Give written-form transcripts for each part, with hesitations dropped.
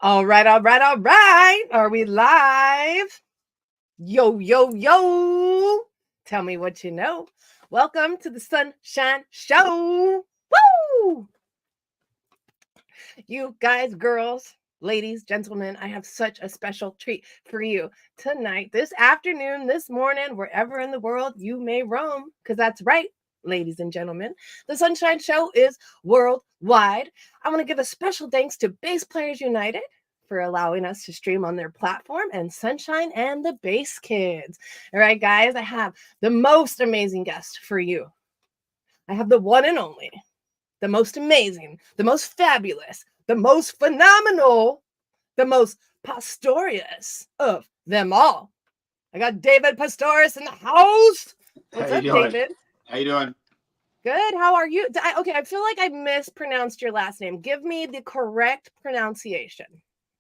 All right, all right, all right. Are we live? Yo, yo, yo. Tell me what you know. Welcome to the Sunshine Show. Woo! You guys, girls, ladies, gentlemen, I have such a special treat for you tonight, this afternoon, this morning, wherever in the world you may roam. Because that's right, ladies and gentlemen. The Sunshine Show is worldwide. I want to give a special thanks to Bass Players United for allowing us to stream on their platform, and Sunshine and the Bass Kids. All right, guys, I have the most amazing guest for you. I have the one and only, the most amazing, the most fabulous, the most phenomenal, the most Pastorius of them all. I got David Pastorius in the house. How What's you up, doing? David? How you doing? Good. How are you? Okay, I feel like I mispronounced your last name. Give me the correct pronunciation.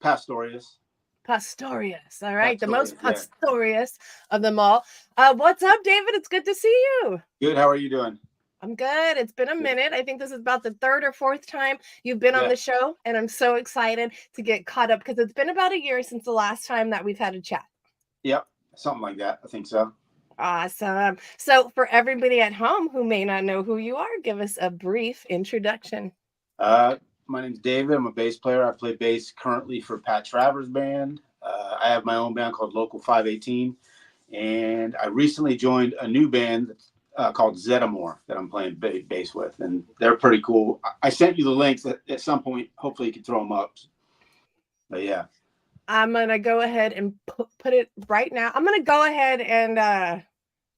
Pastorius. Pastorius. All right, the most Pastorius, yeah. Pastorius of them all. What's up, David? It's good to see you. Good. How are you doing? I'm good. It's been a Good. minute. I think this is about the third or fourth time you've been on Yeah. the show, and I'm so excited to get caught up because it's been about a year since the last time that we've had a chat. Yep. Something like that. I think so. Awesome. So, for everybody at home who may not know who you are, give us a brief introduction. Uh, my name's David. I'm a bass player. I play bass currently for Pat Travers' band. I have my own band called Local 518, and I recently joined a new band called Zetamore that I'm playing bass with, and they're pretty cool. I sent you the links at some point. Hopefully, you can throw them up. But yeah. I'm going to go ahead and put it right now. I'm going to go ahead and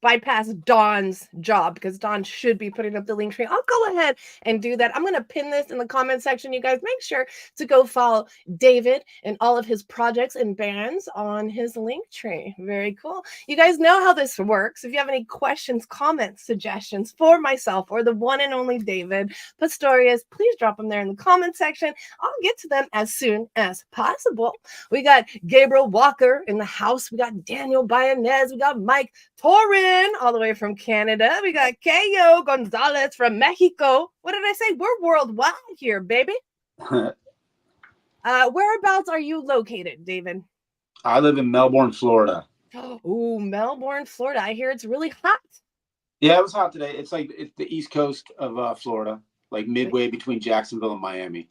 bypass Dawn's job because Dawn should be putting up the link tree. I'll go ahead and do that. I'm going to pin this in the comment section. You guys make sure to go follow David and all of his projects and bands on his link tree. Very cool. You guys know how this works. If you have any questions, comments, suggestions for myself or the one and only David Pastorius, please drop them there in the comment section. I'll get to them as soon as possible. We got Gabriel Walker in the house. We got Daniel Bayanez. We got Mike Torin, all the way from Canada. We got Cayo Gonzalez from Mexico. What did I say? We're worldwide here, baby. Whereabouts are you located, David? I live in Melbourne, Florida. Oh, Melbourne, Florida. I hear it's really hot. Yeah, it was hot today. It's the east coast of Florida, like midway between Jacksonville and Miami.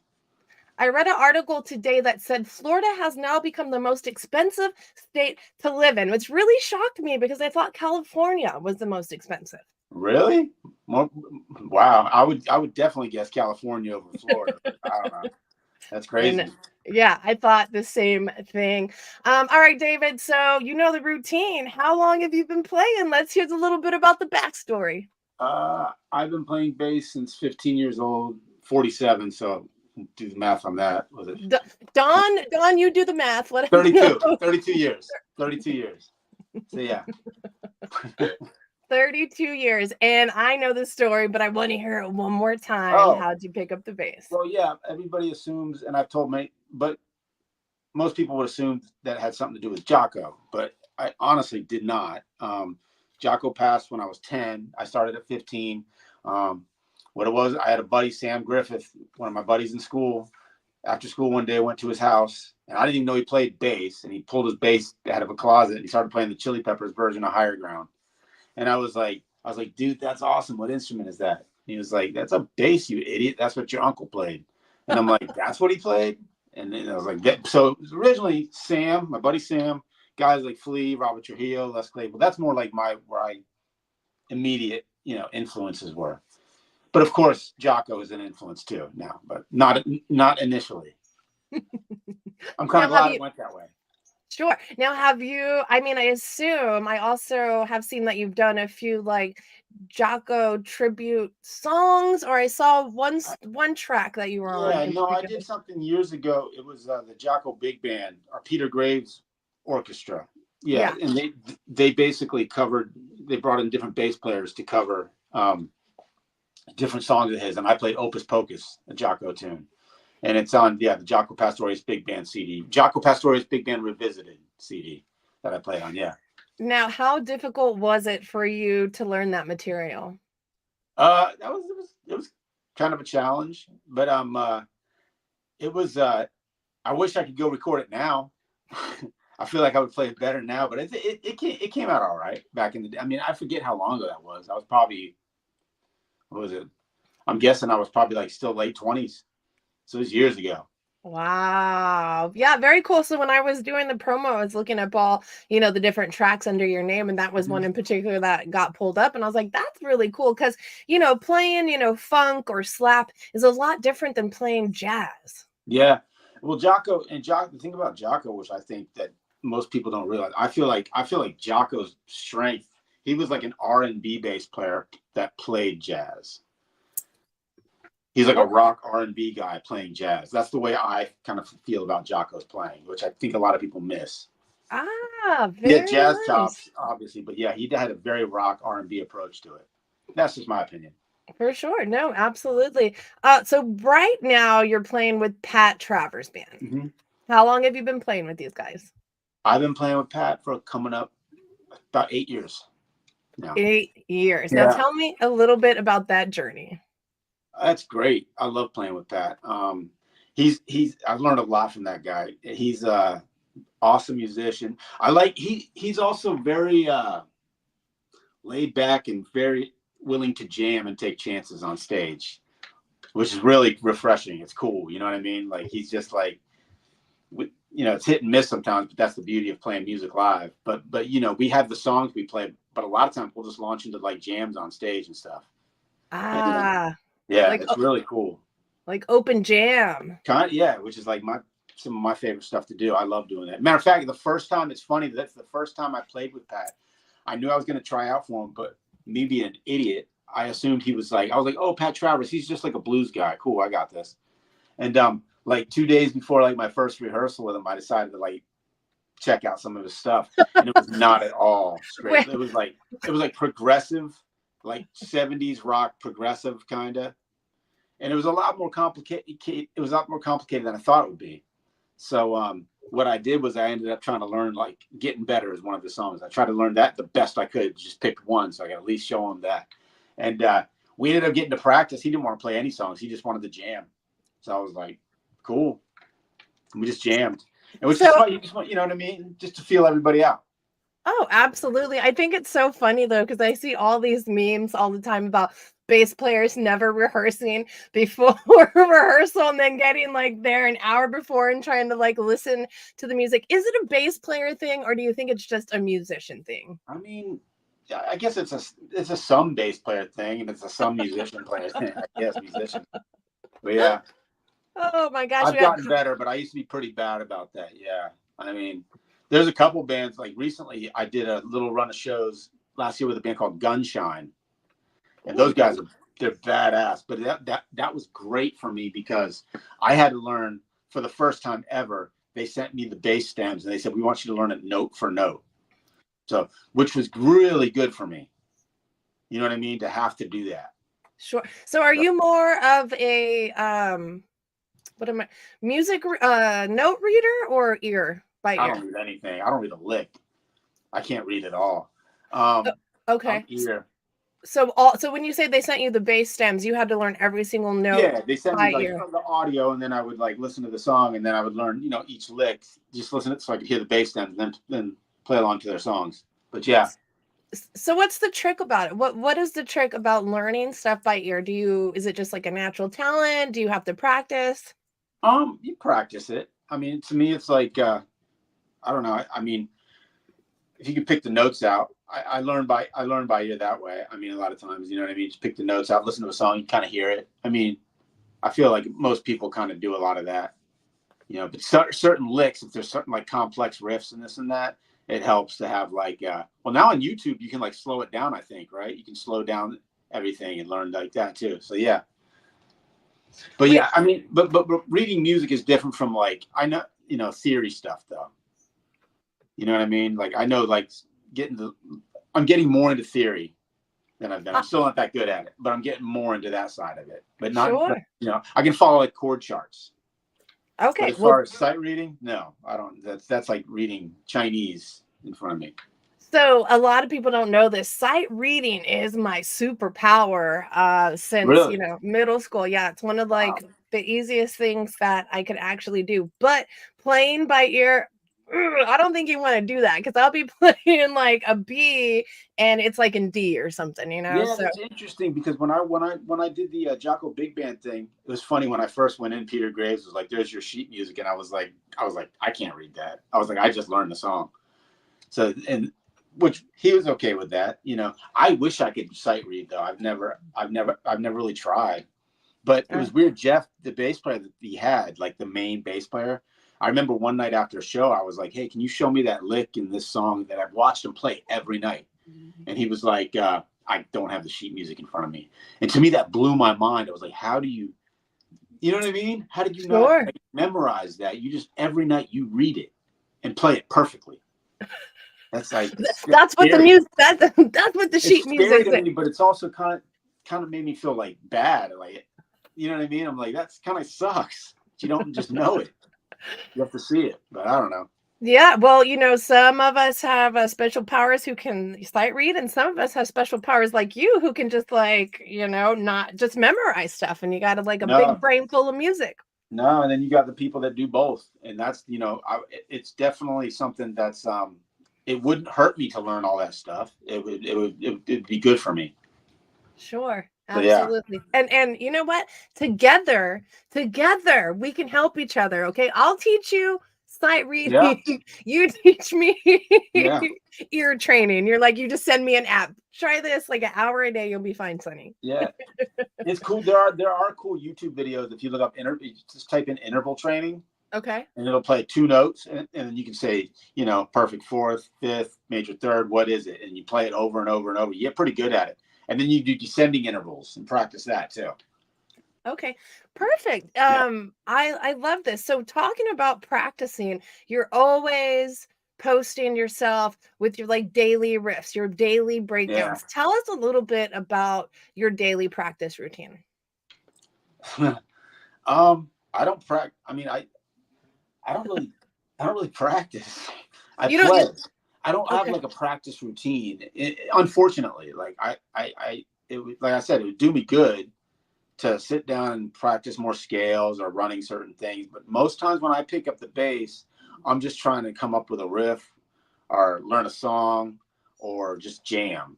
I read an article today that said Florida has now become the most expensive state to live in, which really shocked me because I thought California was the most expensive. Really? Wow. I would definitely guess California over Florida. I don't know. That's crazy. Yeah, I thought the same thing. All right, David. So you know the routine. How long have you been playing? Let's hear a little bit about the backstory. I've been playing bass since 15 years old, 47. So do the math on that. Was it Don, you do the math. Let us 32? know. 32 years. 32 years. So yeah. 32 years. And I know the story, but I want to hear it one more time. Oh, How'd you pick up the bass? well, yeah. Everybody assumes, and I've told me, but most people would assume that had something to do with Jocko, but I honestly did not. Jocko passed when I was 10. I started at 15. What it was, I had a buddy, Sam Griffith, one of my buddies in school. After school one day, I went to his house, and I didn't even know he played bass. And he pulled his bass out of a closet, and he started playing the Chili Peppers version of Higher Ground. And I was like, dude, that's awesome. What instrument is that? And he was like, that's a bass, you idiot. That's what your uncle played. And I'm like, that's what he played? And then I was like, so it was originally Sam, my buddy Sam, guys like Flea, Robert Trujillo, Les Claypool. That's more like where I immediate, influences were. But of course, Jocko is an influence too now, but not initially. I'm kind of glad it went that way. Sure. Now, I also have seen that you've done a few like Jocko tribute songs, or I saw one track that you were on. Yeah, no, I did something years ago. It was the Jocko Big Band, or Peter Graves Orchestra. Yeah, and they basically they brought in different bass players to cover different songs of his, and I played Opus Pocus, a Jocko tune. And it's on, the Jocko Pastorius Big Band CD. Jocko Pastorius Big Band Revisited CD that I played on, yeah. Now, how difficult was it for you to learn that material? It was kind of a challenge, but it was I wish I could go record it now. I feel like I would play it better now, but it came out all right back in the day. I mean, I forget how long ago that was. I was probably, what was it? I'm guessing I was probably like still late 20s. So it was years ago. Wow. Yeah, very cool. So when I was doing the promo, I was looking up all, the different tracks under your name, and that was one Mhm. in particular that got pulled up. And I was like, that's really cool because, playing, funk or slap is a lot different than playing jazz. Yeah. Well, Jocko, the thing about Jocko, which I think that most people don't realize, I feel like Jocko's strength, he was like an R&B bass player that played jazz. He's like a Okay. rock R&B guy playing jazz. That's the way I kind of feel about Jocko's playing, which I think a lot of people miss. Ah, He had very jazz nice. chops, obviously, but yeah, he had a very rock R&B approach to it. That's just my opinion. For sure. No, absolutely. So right now you're playing with Pat Travers Band. Hmm. How long have you been playing with these guys? I've been playing with Pat for coming up about 8 years now. 8 years. Now Yeah, tell me a little bit about that journey. that's great. I love playing with Pat. He's I've learned a lot from that guy. He's a awesome musician. He's also very laid back and very willing to jam and take chances on stage, which is really refreshing. It's cool. You know what I mean? Like he's just like, it's hit and miss sometimes, but that's the beauty of playing music live. But we have the songs we play, but a lot of times we'll just launch into like jams on stage and stuff. And Ah, yeah, like it's really cool. like open jam. Yeah, which is like some of my favorite stuff to do. I love doing that. Matter of fact, the first time, it's funny, that's the first time I played with Pat. I knew I was going to try out for him, but me being an idiot, I assumed he was like, I was like, oh, Pat Travers, he's just like a blues guy. Cool, I got this. And like 2 days before like my first rehearsal with him, I decided to like check out some of his stuff, and it was not at all straight. Wait, It was like progressive, like 70s rock progressive kind of, and it was a lot more complicated. It was a lot more complicated than I thought it would be. So what I did was I ended up trying to learn like "Getting Better" is one of the songs. I tried to learn that the best I could. Just picked one, so I could at least show him that. And we ended up getting to practice. He didn't want to play any songs. He just wanted to jam. So I was like, "Cool." And we just jammed, and which is so fun. You just want, you know what I mean, just to feel everybody out. oh, absolutely. I think it's so funny though, because I see all these memes all the time about bass players never rehearsing before rehearsal and then getting like there an hour before and trying to like listen to the music. Is it a bass player thing or do you think it's just a musician thing? I mean, I guess it's a some bass player thing, and it's a some musician player thing. I guess musician, but yeah. Oh my gosh, I've gotten better, but I used to be pretty bad about that. Yeah. I mean, there's a couple bands like recently I did a little run of shows last year with a band called Gunshine. And Ooh, those guys they're badass. But that was great for me because I had to learn for the first time ever. They sent me the bass stems and they said, we want you to learn it note for note. So which was really good for me. You know what I mean? To have to do that. sure. So are So you more of a what am I music note reader or ear by I don't ear? read anything. I don't read a lick. I can't read at all. Uh, I'm okay. ear. So when you say they sent you the bass stems, you had to learn every single note Yeah, they sent me by like ear. the audio, and then I would like listen to the song, and then I would learn, each lick. Just listen to it so I could hear the bass stems, and then play along to their songs. But yeah, So what's the trick about it? What is the trick about learning stuff by ear? Is it just like a natural talent? Do you have to practice? you practice it. I mean, to me, it's like I don't know. I mean, if you can pick the notes out, I learn by ear that way. I mean, a lot of times, you know what I mean. Just pick the notes out, listen to a song, you kind of hear it. I mean, I feel like most people kind of do a lot of that. But certain licks, if there's certain like complex riffs and this and that, it helps to have like well, now on YouTube you can like slow it down, I think, right? You can slow down everything and learn like that too. So yeah. But Wait, yeah, I mean, but reading music is different from like, I know, theory stuff though. You know what I mean? Like I know like I'm getting more into theory than I've been. uh, I'm still not that good at it, but I'm getting more into that side of it. But sure. I can follow like chord charts. But Okay. as Well, far as sight reading, no, I don't. That's like reading Chinese in front of me. so a lot of people don't know this. Sight reading is my superpower since, Really? middle school. Yeah, it's one of like Wow. the easiest things that I could actually do. But playing by ear, I don't think you want to do that because I'll be playing like a B and it's like in D or something, you know? Yeah, So, it's interesting because when I did the Jocko Big Band thing, it was funny when I first went in. Peter Graves was like, "There's your sheet music," and I was like, I can't read that. I was like, I just learned the song. So and which he was okay with that. I wish I could sight read though. I've never really tried. But it uh, was weird. Jeff, the bass player that he had, like the main bass player. I remember one night after a show, I was like, "Hey, can you show me that lick in this song that I've watched him play every night?" And he was like, "I don't have the sheet music in front of me." And to me, that blew my mind. I was like, "How do you know what I mean? How did you not sure. like, memorize that? You just every night you read it and play it perfectly." That's like That's what the scary. music, that's what the It's sheet scary music to is. me, but it's also kind of made me feel like bad. Like, you know what I mean? I'm like, that's kind of sucks. You don't just know it. You have to see it. But I don't know. Yeah, well, some of us have special powers who can sight read, and some of us have special powers like you who can just like, not just memorize stuff, and you got to like a big No, brain full of music. no. And then you got the people that do both, and that's it's definitely something that's it wouldn't hurt me to learn all that stuff. It'd be good for me. Sure, So yeah, absolutely. And you know what? Together we can help each other, okay? I'll teach you sight yeah, reading. You teach me yeah, ear training. You're like, you just send me an app. Try this like an hour a day, you'll be fine, Sonny. yeah. It's cool. There are cool YouTube videos if you look up you just type in interval training. Okay. And it'll play two notes, and then you can say, perfect fourth, fifth, major third. What is it? And you play it over and over and over. You get pretty good at it. And then you do descending intervals and practice that too. Okay, perfect. Yeah, I love this. So talking about practicing, you're always posting yourself with your like daily riffs, your daily yeah. breakdowns. Tell us a little bit about your daily practice routine. I don't practice. I mean, I don't really practice. I You don't play. you I don't have okay. like a practice routine. Unfortunately, like like I said, it would do me good to sit down and practice more scales or running certain things. But most times when I pick up the bass, I'm just trying to come up with a riff or learn a song or just jam,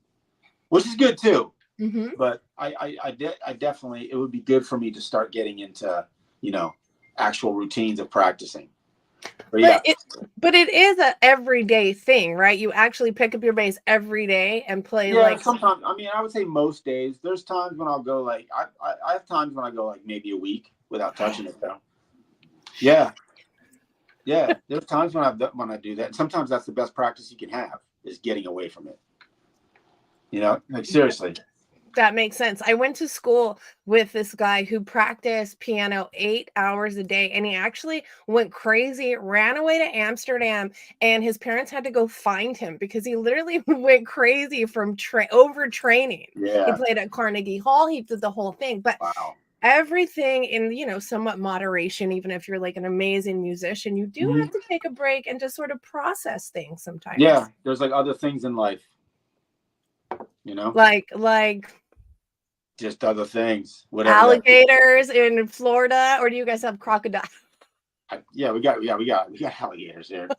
which is good too. Mhm. But I definitely, it would be good for me to start getting into, you know, actual routines of practicing. But But yeah, it is a everyday thing, right? You actually pick up your bass every day and play yeah, like sometimes, I mean, I would say most days. There's times when I'll go like, I have times when I go like maybe a week without touching it though. Yeah. Yeah, there's times when I do that. And sometimes that's the best practice you can have is getting away from it. Like seriously. that makes sense. I went to school with this guy who practiced piano 8 hours a day, and he actually went crazy, ran away to Amsterdam, and his parents had to go find him because he literally went crazy from overtraining. He Yeah. played at Carnegie Hall, he did the whole thing, but Wow. everything in, somewhat moderation, even if you're like an amazing musician, you do Hmm. have to take a break and just sort of process things sometimes. Yeah, there's like other things in life, you know, Like just other things, whatever that is. alligators in Florida, or do you guys have crocodiles? Yeah, we got alligators here.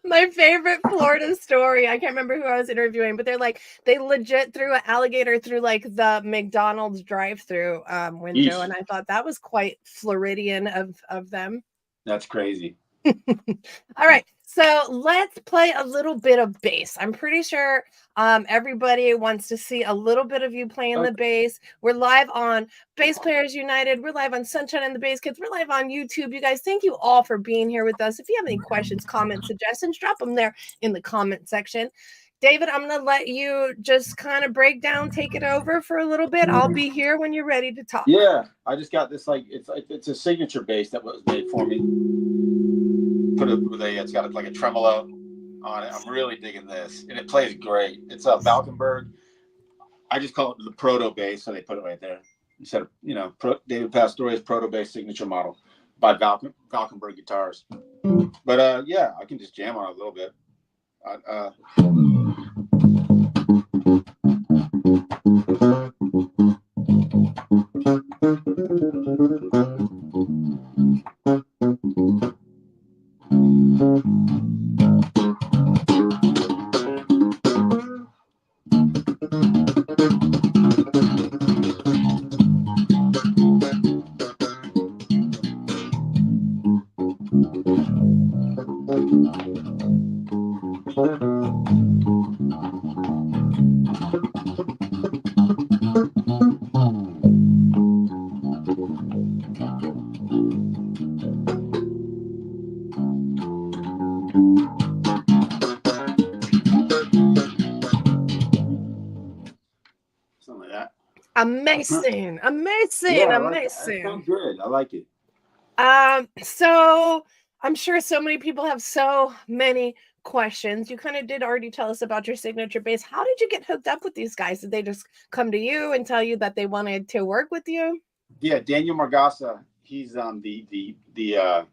My favorite Florida story. I can't remember who I was interviewing, but they're like they legit threw an alligator through like the McDonald's drive-through window, Yeesh, and I thought that was quite Floridian of them. that's crazy. All right, so let's play a little bit of bass. I'm pretty sure everybody wants to see a little bit of you playing the Okay. bass. We're live on Bass Players United. We're live on Sunshine and the Bass Kids. We're live on YouTube. You guys, thank you all for being here with us. If you have any questions, comments, suggestions, drop them there in the comment section. David, I'm going to let you just kind of break down, take it over for a little bit. I'll be here when you're ready to talk. Yeah, I just got this it's a signature bass that was made for me. Put it with it's got like a tremolo on it. I'm really digging this, and it plays great. It's a Valkenberg. I just call it the proto bass, so they put it right there instead of David Pastorius proto bass signature model by Valkenberg guitars. But yeah, I can just jam on it a little bit. Amazing, amazing, Yeah, that amazing. sounds good. I like it. So I'm sure so many people have so many questions. You kind of did already tell us about your signature bass. How did you get hooked up with these guys? Did they just come to you and tell you that they wanted to work with you? Yeah, Daniel Margasa, he's the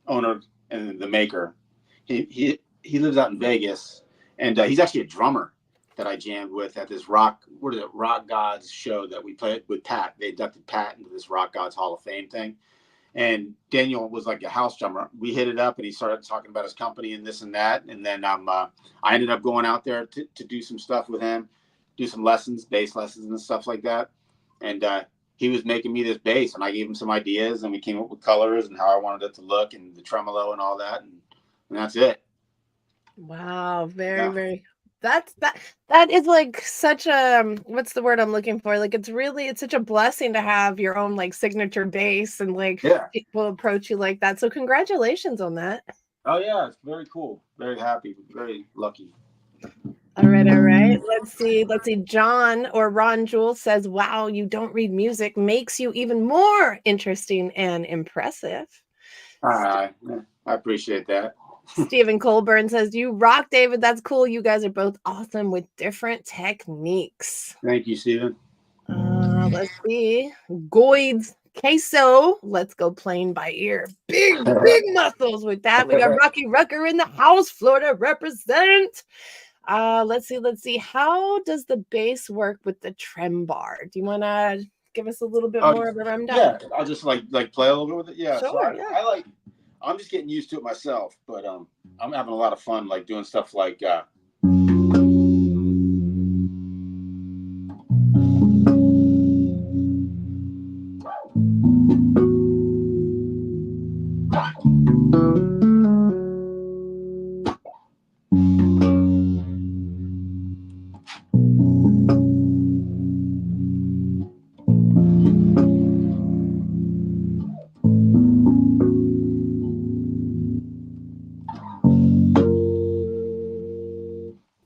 owner and the maker. He lives out in Vegas, and he's actually a drummer that I jammed with at this Rock Gods show that we played with Pat. They inducted Pat into this Rock Gods Hall of Fame thing. And Daniel was like a house drummer. We hit it up, and he started talking about his company and this and that. And then I ended up going out there to do some stuff with him, do some lessons, bass lessons and stuff like that. And he was making me this bass, and I gave him some ideas, and we came up with colors and how I wanted it to look and the tremolo and all that. And that's it. Wow, very, Yeah. very that is like such a what's the word I'm looking for? Like it's such a blessing to have your own like signature bass and like Yeah. people approach you like that. So congratulations on that. Oh yeah, it's very cool. Very happy. Very lucky. All right, all right. Let's see. Let's see. John or Ron Jewell says, "Wow, you don't read music makes you even more interesting and impressive." All right. I appreciate that. Stephen Colburn says, "You rock, David. That's cool. You guys are both awesome with different techniques." Thank you, Stephen. Let's see. Goids Queso. Let's go playing by ear. Big, big muscles with that. We got Rocky Rucker in the house. Florida represent. Let's see. Let's see. How does the bass work with the trem bar? Do you want to give us a little bit more of a rundown? Yeah, I'll just like play a little bit with it. Yeah, so Sure. Yeah. I like. I'm just getting used to it myself, but I'm having a lot of fun like doing stuff like.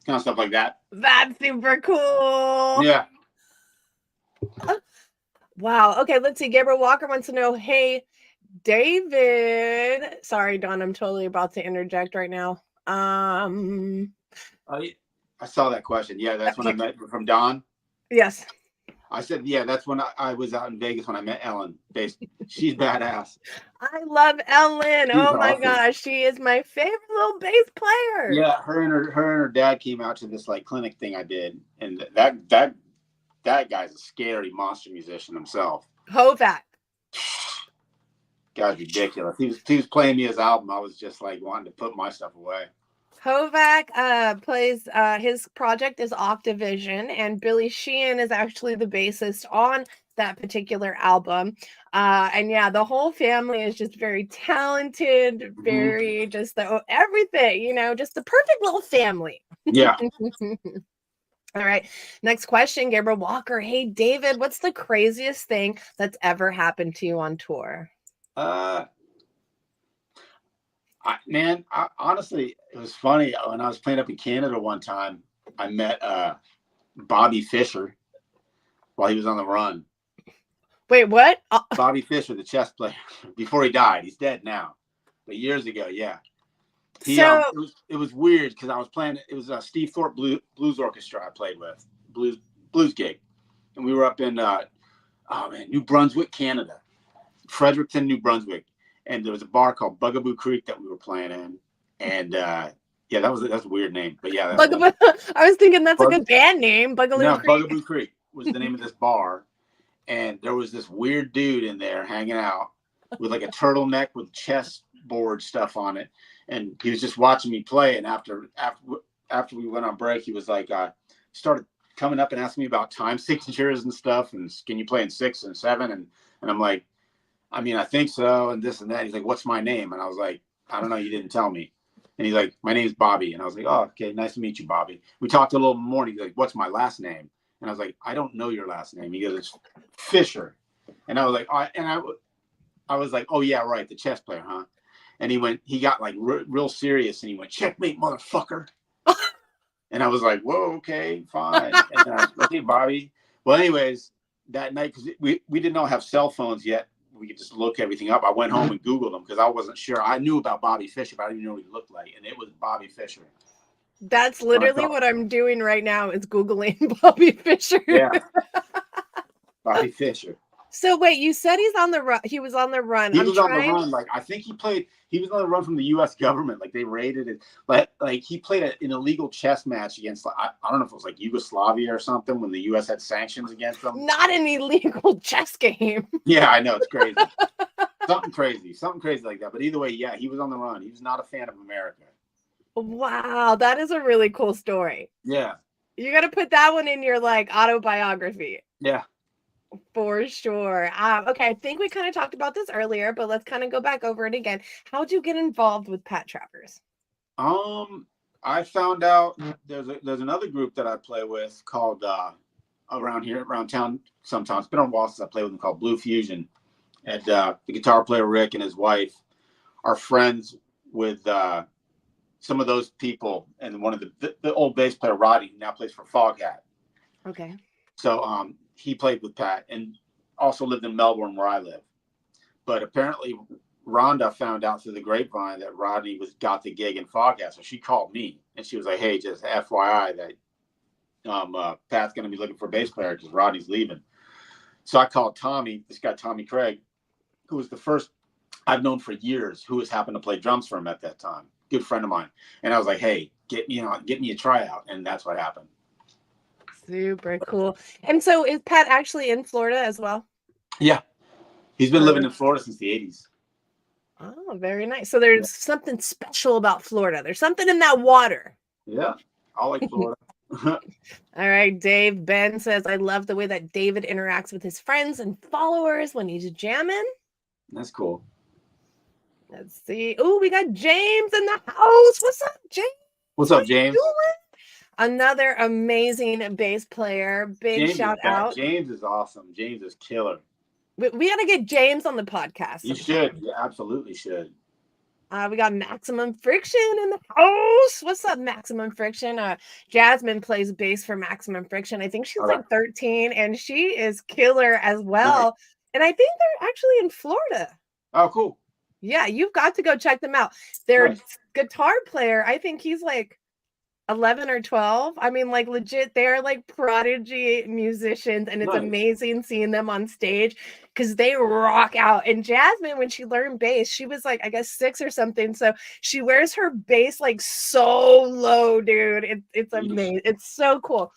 Kind of stuff like that. That's super cool. Yeah. Wow. Okay, let's see. Gabriel Walker wants to know, hey, David. Sorry, Don, I'm totally about to interject right now. I saw that question. Yeah, that's when I met from Don. Yes. I said, yeah, that's when I was out in Vegas when I met Ellen. She's badass. I love Ellen. She's oh my awesome. gosh, she is my favorite little bass player. Yeah, her and her dad came out to this like clinic thing I did, and that guy's a scary monster musician himself. Hovak. Guy's ridiculous. He was playing me his album. I was just like wanting to put my stuff away. Hovak plays his project is Octavision, and Billy Sheehan is actually the bassist on that particular album. And yeah, the whole family is just very talented, very just everything, just the perfect little family. Yeah. All right. Next question, Gabriel Walker. Hey, David, what's the craziest thing that's ever happened to you on tour? Honestly, it was funny. When I was playing up in Canada one time, I met Bobby Fischer while he was on the run. Wait, what? Bobby Fischer, the chess player, before he died. He's dead now. But years ago, yeah. It was weird because I was playing. It was a Steve Thorpe Blues Orchestra I played with, blues gig, and we were up in New Brunswick, Canada, Fredericton, New Brunswick, and there was a bar called Bugaboo Creek that we were playing in, and yeah, that's a weird name, but yeah, Bugaboo. I was thinking that's a good band name, Bugaboo Creek. Bugaboo Creek was the name of this bar, and there was this weird dude in there hanging out with like a turtleneck with chessboard stuff on it. And he was just watching me play. And after we went on break, he was like, started coming up and asking me about time signatures and stuff. And can you play in 6 and 7? And I'm like, I mean, I think so. And this and that. He's like, what's my name? And I was like, I don't know. You didn't tell me. And he's like, my name's Bobby. And I was like, oh, okay. Nice to meet you, Bobby. We talked a little more. And he's like, what's my last name? And I was like, I don't know your last name. He goes, it's Fisher. And I was like, I was like, oh yeah, right. The chess player, huh? And he got like real serious, and he went, checkmate, motherfucker. And I was like, whoa, okay, fine. And I was like, okay, Bobby. Well, anyways, that night, because we didn't all have cell phones yet. We could just look everything up. I went home and Googled him because I wasn't sure. I knew about Bobby Fischer, but I didn't even know what he looked like. And it was Bobby Fischer. That's literally what I'm doing right now is Googling Bobby Fischer. Yeah. Bobby Fischer. So wait, you said he's on the run. He was on the run. He was on the run. Like, I think he was on the run from the U.S. government. Like, they raided it. Like he played an illegal chess match against, I don't know if it was like Yugoslavia or something when the U.S. had sanctions against them. Not an illegal chess game. Yeah, I know. It's crazy. Something crazy like that. But either way, yeah, he was on the run. He was not a fan of America. Wow, that is a really cool story. Yeah. You got to put that one in your like autobiography. Yeah. For sure. Okay, I think we kind of talked about this earlier, but let's kind of go back over it again. How'd you get involved with Pat Travers? I found out there's another group that I play with called around town sometimes. It's been a while since I played with them, called Blue Fusion. And the guitar player Rick and his wife are friends with some of those people, and one of the old bass player Roddy, who now plays for Foghat. Okay. So he played with Pat and also lived in Melbourne where I live. But apparently Rhonda found out through the grapevine that Rodney got the gig in Foghat. So she called me and she was like, hey, just FYI that Pat's going to be looking for a bass player because Rodney's leaving. So I called Tommy, this guy, Tommy Craig, who was the first I've known for years, who was happened to play drums for him at that time. Good friend of mine. And I was like, hey, get me a tryout. And that's what happened. Super cool. And so is Pat actually in Florida as well? Yeah. He's been living in Florida since the 80s. Oh, very nice. So there's something special about Florida. There's something in that water. Yeah. I like Florida. All right, Dave. Ben says, I love the way that David interacts with his friends and followers when he's jamming. That's cool. Let's see. Oh, we got James in the house. What's up, James? What's up, James? Another amazing bass player. Big shout out. James is awesome. James is killer. We got to get James on the podcast. You should. You absolutely should. We got Maximum Friction in the house. What's up, Maximum Friction? Jasmine plays bass for Maximum Friction. I think she's like 13, and she is killer as well. Nice. And I think they're actually in Florida. Oh, cool. Yeah, you've got to go check them out. Their guitar player, I think he's like 11 or 12. I mean, like legit, they're like prodigy musicians, and it's amazing seeing them on stage because they rock out. And Jasmine, when she learned bass, she was like, I guess 6 or something. So she wears her bass like so low, dude. It's amazing. It's so cool.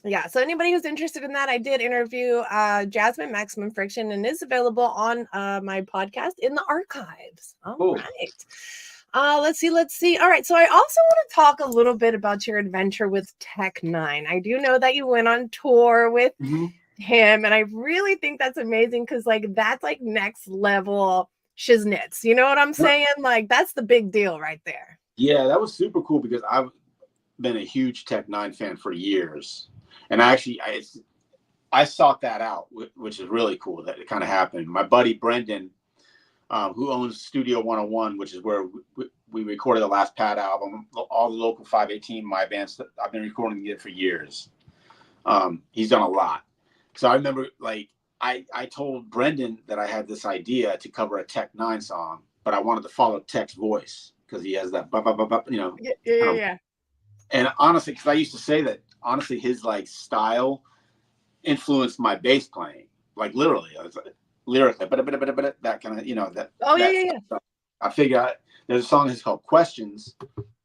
Yeah, so anybody who's interested in that, I did interview Jasmine Maximum Friction, and is available on my podcast in the archives. All right. Let's see. All right, so I also want to talk a little bit about your adventure with Tech Nine. I do know that you went on tour with him, and I really think that's amazing because like that's like next level shiznits. You know what I'm saying? Like that's the big deal right there. Yeah, that was super cool because I've been a huge Tech Nine fan for years. And I sought that out, which is really cool that it kind of happened. My buddy Brendan, who owns Studio 101, which is where we recorded the last Pat album, all the local 518 my bands that I've been recording it for years. He's done a lot. So I remember like I told Brendan that I had this idea to cover a Tech Nine song, but I wanted to follow Tech's voice because he has that, Yeah. And honestly, because I used to say that, honestly, his like style influenced my bass playing, like literally, lyrically, but that kind of, that. Oh yeah. Stuff. I figured there's a song that's called Questions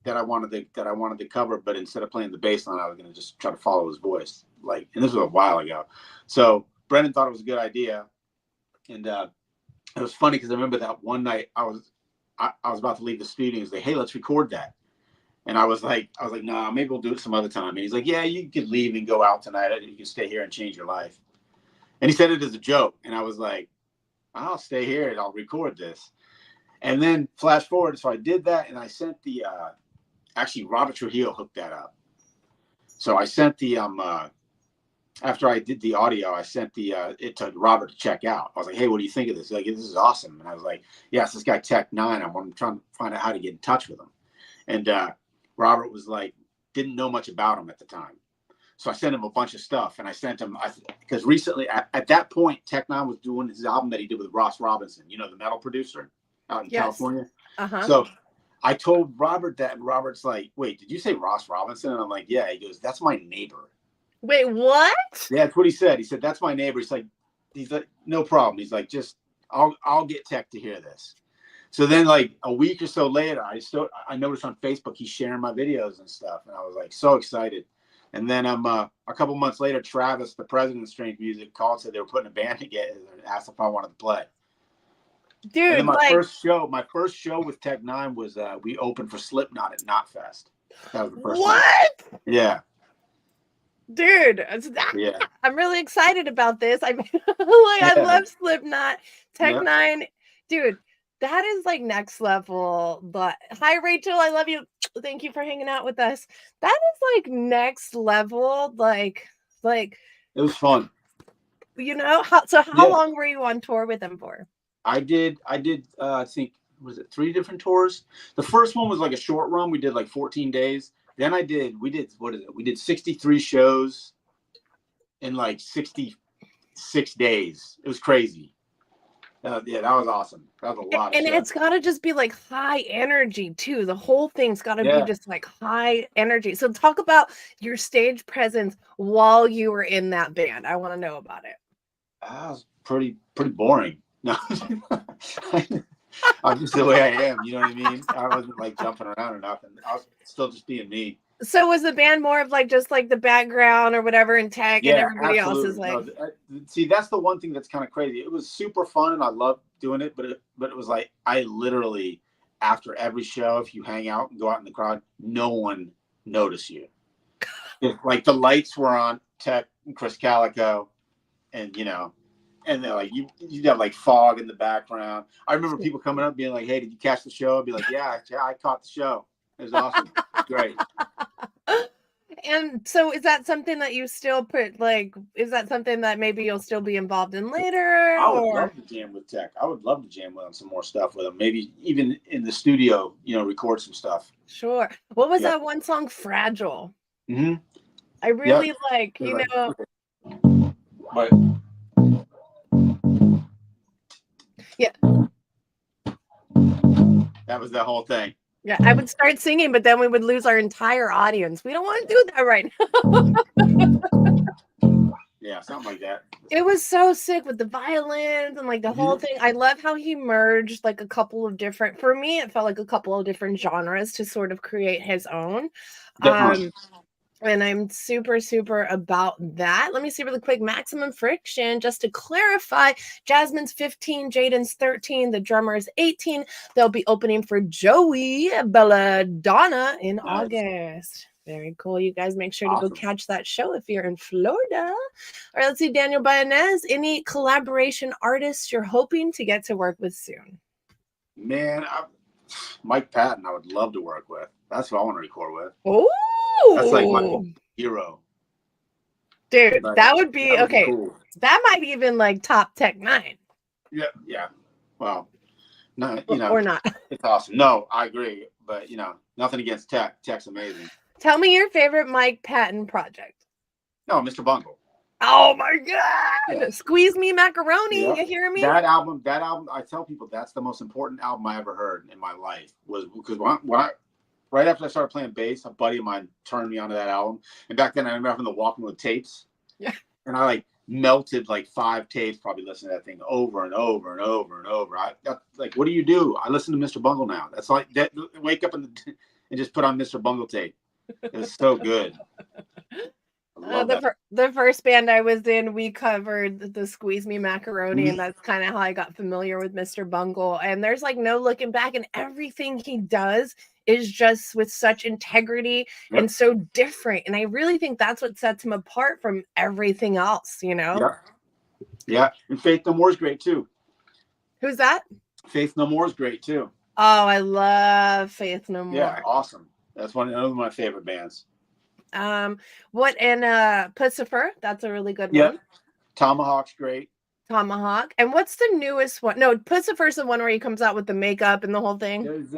that I wanted to cover, but instead of playing the bass line, I was going to just try to follow his voice. Like, and this was a while ago. So Brendan thought it was a good idea, and it was funny because I remember that one night I was about to leave the studio. He's like, "Hey, let's record that." And I was like, nah, maybe we'll do it some other time. And he's like, yeah, you could leave and go out tonight. You can stay here and change your life. And he said it as a joke. And I was like, I'll stay here and I'll record this. And then flash forward. So I did that. And I sent actually Robert Trujillo hooked that up. So I sent after I did the audio, I sent it to Robert to check out. I was like, hey, what do you think of this? He's like, this is awesome. And I was like, yeah, it's this guy Tech Nine. I'm trying to find out how to get in touch with him. And Robert was like, didn't know much about him at the time. So I sent him a bunch of stuff, and I sent him because recently at that point, Tech Nine was doing his album that he did with Ross Robinson, you know, the metal producer out in California. Uh-huh. So I told Robert that, and Robert's like, "Wait, did you say Ross Robinson?" And I'm like, "Yeah." He goes, "That's my neighbor." Wait, what? Yeah, that's what he said. He said, "That's my neighbor." He's like, "No problem." He's like, "Just I'll get Tech to hear this." So then, like a week or so later, I noticed on Facebook he's sharing my videos and stuff, and I was like so excited. And then a couple months later, Travis, the president of Strange Music, called, said they were putting a band together, and asked if I wanted to play. Dude, and then my first show with Tech Nine was we opened for Slipknot at Knotfest. That was the first what? Time. Yeah. Dude, Yeah. I'm really excited about this. I love Slipknot, Tech Nine, dude. That is like next level. But hi, Rachel, I love you. Thank you for hanging out with us. That is like next level. Like it was fun. You know how long were you on tour with them for? I did. I think was it 3 different tours. The first one was like a short run. We did like 14 days. Then we did what is it? We did 63 shows in like 66 days. It was crazy. Yeah, that was awesome. That was a lot. And it's got to just be like high energy too. The whole thing's got to be just like high energy. So talk about your stage presence while you were in that band. I want to know about it. That was pretty boring. No, I'm just the way I am. You know what I mean? I wasn't like jumping around or nothing. I was still just being me. So was the band more of like just like the background or whatever in Tech, and everybody else is like? No, see, that's the one thing that's kind of crazy. It was super fun and I loved doing it, but it was like I literally, after every show, if you hang out and go out in the crowd, no one noticed you. Like the lights were on Tech and Chris Calico, and and they're like you'd have like fog in the background. I remember people coming up being like, "Hey, did you catch the show?" I'd be like, "Yeah, I caught the show. It was awesome. Great." And so is that something that you still is that something that maybe you'll still be involved in later? I would love to jam with Tech. I would love to jam on some more stuff with them. Maybe even in the studio, record some stuff. Sure. What was that one song, Fragile? Mm-hmm. I really like, But yeah. That was the whole thing. Yeah, I would start singing, but then we would lose our entire audience. We don't want to do that right now. Yeah, something like that. It was so sick with the violins and like the whole thing. I love how he merged like a couple of different, for me, it felt like a couple of different genres to sort of create his own. And I'm super, super about that. Let me see really quick. Maximum Friction, just to clarify, Jasmine's 15, Jaden's 13, the drummer is 18. They'll be opening for Joey Belladonna in August. Very cool. You guys make sure to go catch that show if you're in Florida. All right, let's see. Daniel Bayanez, any collaboration artists you're hoping to get to work with soon? Man, Mike Patton, I would love to work with. That's what I want to record with. Oh, that's like my hero. Dude, like, that would be okay. Cool. That might even like top Tech Nine. Yeah. Well, no, or not. It's awesome. No, I agree. But nothing against Tech. Tech's amazing. Tell me your favorite Mike Patton project. No, Mr. Bungle. Oh my God! Yeah. Squeeze Me Macaroni. Yep. You hear me? That album. I tell people that's the most important album I ever heard in my life. Was because right after I started playing bass, a buddy of mine turned me onto that album. And back then, I remember having the Walkman with tapes. Yeah. And I like melted like 5 tapes, probably listening to that thing over and over and over and over. Like, what do you do? I listen to Mr. Bungle now. That's like that. Wake up and just put on Mr. Bungle tape. It's so good. The first band I was in, we covered the Squeeze Me Macaroni, and that's kind of how I got familiar with Mr. Bungle. And there's like no looking back, and everything he does is just with such integrity and so different. And I really think that's what sets him apart from everything else, Yeah. And Faith No More is great too. Who's that? Faith No More is great too. Oh, I love Faith No More. Yeah, awesome. That's one of my favorite bands. What and Pussifer? That's a really good one. Tomahawk's great. Tomahawk. And what's the newest one? No, Pussifer's the one where he comes out with the makeup and the whole thing. There's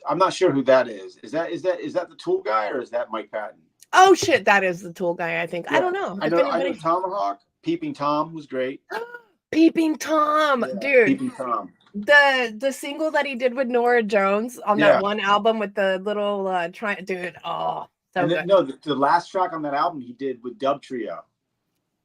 I'm not sure who that is. Is that the Tool guy or is that Mike Patton? Oh shit, that is the Tool guy. I think. I Yeah, don't know I if know. I know anybody. Tomahawk. Peeping Tom was great. Peeping Tom, Yeah, dude. Peeping Tom. The single that he did with Nora Jones on that Yeah, one album with the little dude. Oh, so and then good. no, the last track on that album he did with Dub Trio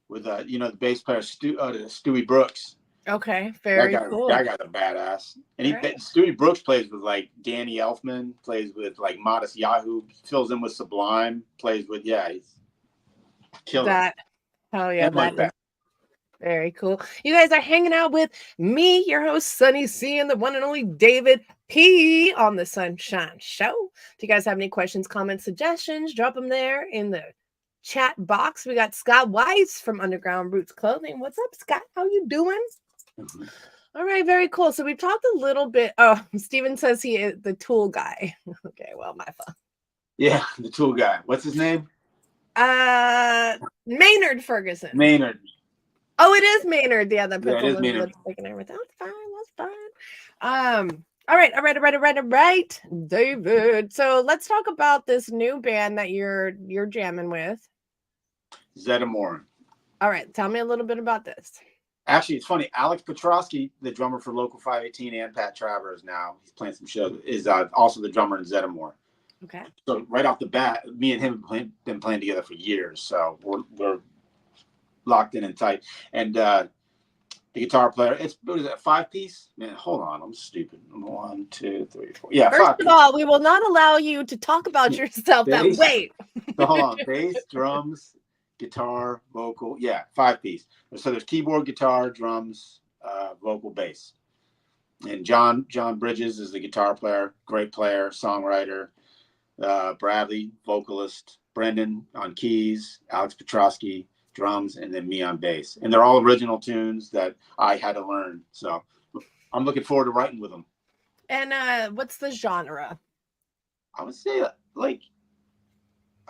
with the bass player Stewie Brooks. Okay, That very guy, cool. that guy's a badass. And All right. Stewie Brooks plays with like Danny Elfman, plays with like Modest Yahoo, fills in with Sublime, plays with he's killer. That, oh yeah, And Mike that is Beck. very cool. You guys are hanging out with me, your host, Sunny C, and the one and only David P on the Sunshine Show. If you guys have any questions, comments, suggestions, drop them there in the chat box. We got Scott Weiss from Underground Roots Clothing. What's up, Scott? How you doing? Mm-hmm. All right, very cool. So we've talked a little bit. Oh, Steven says he is the Tool guy. Okay, well, my fault. Yeah, the Tool guy. What's his name? Maynard Ferguson. Maynard. Oh, it is Maynard. Yeah, that puts Yeah, it on is the Maynard. lipstick and everything. That's fine. That's fine. All right, David. So let's talk about this new band that you're jamming with. Zeddemore. All right, tell me a little bit about this. Actually, it's funny. Alex Petrosky, the drummer for Local 518 and Pat Travers now, he's playing some shows, is also the drummer in Zeddemore. Okay. So right off the bat, me and him have been playing together for years. So we're locked in and tight. And the guitar player, what is it, a 5-piece? Man, hold on, I'm stupid. 1, 2, 3, 4. Yeah, First 5 of all, we will not allow you to talk about yourself that bass. way. So hold on, bass, drums, guitar, vocal. Yeah, 5-piece. So there's keyboard, guitar, drums, vocal, bass. And John Bridges is the guitar player, great player, songwriter. Bradley, vocalist. Brendan on keys. Alex Petrosky, drums, and then me on bass. And they're all original tunes that I had to learn. So I'm looking forward to writing with them. And what's the genre? I would say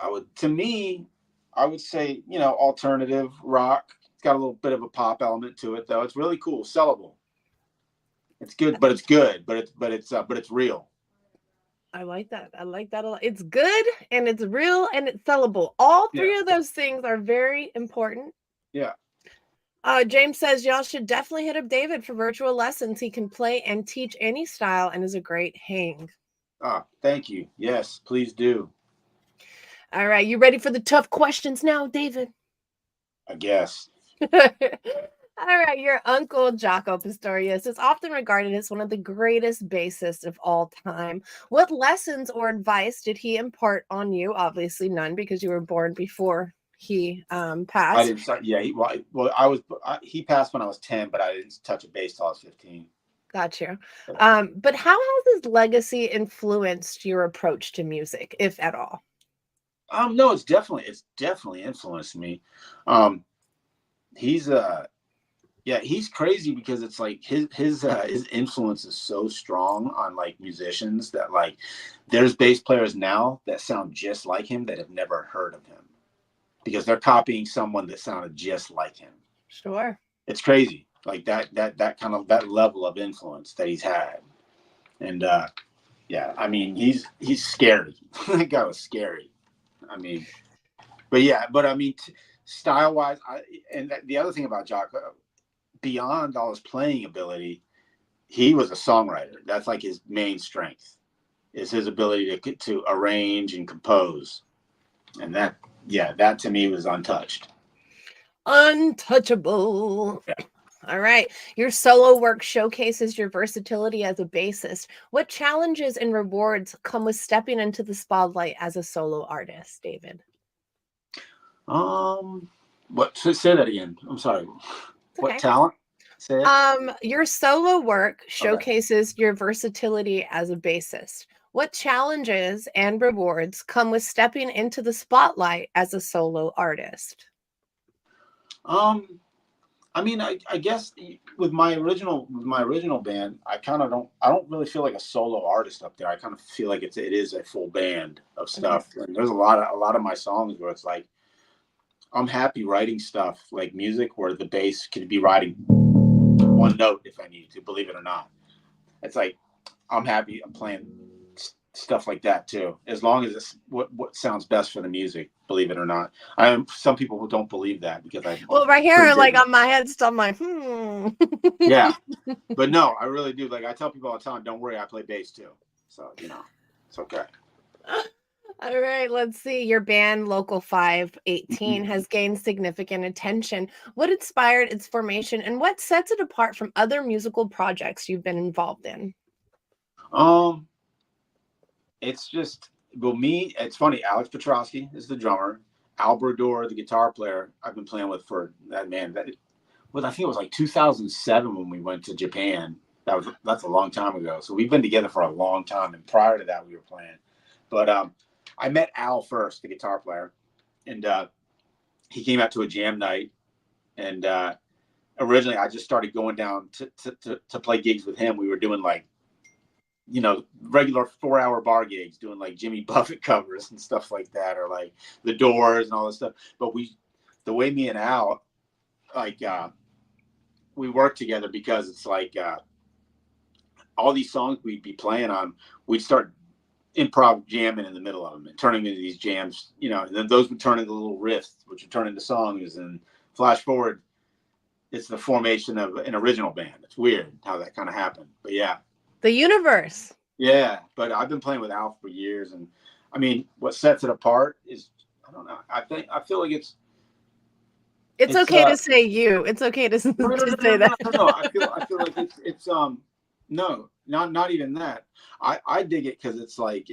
I would say, alternative rock. It's got a little bit of a pop element to it, though. It's really cool, sellable. It's good, but it's real. I like that. I like that a lot. It's good and it's real and it's sellable. All three of those things are very important. Yeah. James says y'all should definitely hit up David for virtual lessons. He can play and teach any style and is a great hang. Thank you. Yes, please do. All right, you ready for the tough questions now, David? I guess. All right, your uncle Jaco Pastorius is often regarded as one of the greatest bassists of all time. What lessons or advice did he impart on you? Obviously, none, because you were born before he passed. I didn't start. Yeah, he passed when I was 10, but I didn't touch a bass till I was 15. Got you. But how has his legacy influenced your approach to music, if at all? No, it's definitely influenced me. He's crazy because it's like his influence is so strong on like musicians that like there's bass players now that sound just like him that have never heard of him because they're copying someone that sounded just like him. Sure. It's crazy. Like that kind of that level of influence that he's had. And I mean he's scary. That guy was scary. I mean, style wise, the other thing about Jaco, beyond all his playing ability, he was a songwriter. That's like his main strength, is his ability to arrange and compose, and that to me was untouched. Untouchable. Yeah. All right. Your solo work showcases your versatility as a bassist. What challenges and rewards come with stepping into the spotlight as a solo artist, David? Say that again. I'm sorry. Okay. What talent? Say it. Your solo work showcases your versatility as a bassist. What challenges and rewards come with stepping into the spotlight as a solo artist? I mean, I guess with my original band, I don't really feel like a solo artist up there. I kind of feel like it is a full band of stuff. And there's a lot of my songs where it's like, I'm happy writing stuff like music where the bass could be riding one note if I need to, believe it or not. It's like, I'm happy I'm playing stuff like that too. As long as it's what sounds best for the music, believe it or not. Some people who don't believe that because I'm Well, right pretty here, like big. on my head, still I'm like, Yeah, but no, I really do. Like I tell people all the time, don't worry, I play bass too. So it's okay. All right, let's see. Your band, Local 518, Mhm. has gained significant attention. What inspired its formation and what sets it apart from other musical projects you've been involved in? Um, it's just me. It's funny. Alex Petrosky is the drummer. Albrador, the guitar player, I've been playing with for that man. I think it was like 2007 when we went to Japan. That's a long time ago. So we've been together for a long time, and prior to that, we were playing. But I met Al first, the guitar player, and he came out to a jam night. And originally, I just started going down to play gigs with him. We were doing like regular 4-hour bar gigs, doing like Jimmy Buffett covers and stuff like that, or like the Doors and all this stuff. But the way me and Al like we work together because it's like all these songs we'd be playing on, we'd start improv jamming in the middle of them and turning into these jams, and then those would turn into little riffs, which would turn into songs. And flash forward, it's the formation of an original band. It's weird how that kind of happened, but yeah. The universe. Yeah, but I've been playing with Al for years, and I mean, what sets it apart is, I don't know. I feel like It's okay to say you. It's okay to, no, to say that. no. I feel like it's no, not even that. I dig it because it's like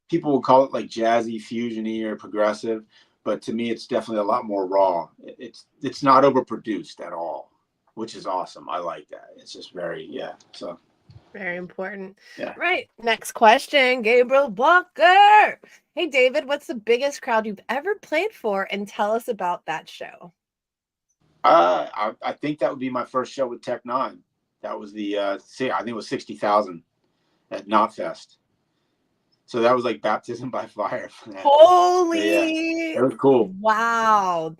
people will call it like jazzy, fusiony, or progressive, but to me, it's definitely a lot more raw. It's not overproduced at all, which is awesome. I like that. It's just so Very important. yeah. Right. Next question, Gabriel Walker. Hey, David, what's the biggest crowd you've ever played for? And tell us about that show. I think that would be my first show with Tech Nine. That was I think it was 60,000 at Knotfest. So that was like baptism by fire for that. Holy! Yeah, it was cool. Wow.